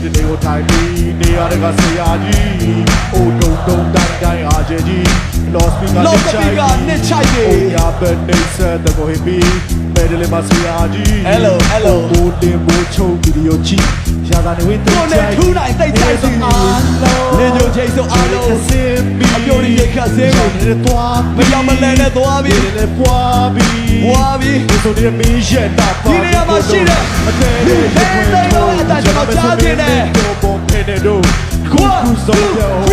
ဒီနေ့ကိုထိုင်ပြီးနေရတဲ့ကဆရာကြီးအိုးတုံတိုင်းအားကျကြီး Lost Speaker နဲ့ချိုက်တယ်။ညာဘက်နေဆက်တဲ့ကိုဟိပြီးမဲတယ်လေမဆရာကြီး Hello ဘိုးတင်ဘိုးချုံဗီဒီယိုကြည့်ရာသာနေဝင်တဲ့ချိုက် ထူးနိုင်တိတ်ချိုက်စီလင်းညိုချိန်ဆိုအားလုံး အစင်ပြီး အပြိုတွေခတ်စင်းကို နေသွား မရောက်မလဲနဲ့သွားပြီ နေပွားပြီး ဝါပြီ ဆိုတဲ့မင်းရဲ့တာပါ ဒီနေရာမှာရှိတဲ့အသေးလေးတွေအတန်ကျွန်တော်ကြားခြင်းနဲ့ ပေါ်ပေါ်ဖဲနေတော့ခုစုံတဲ့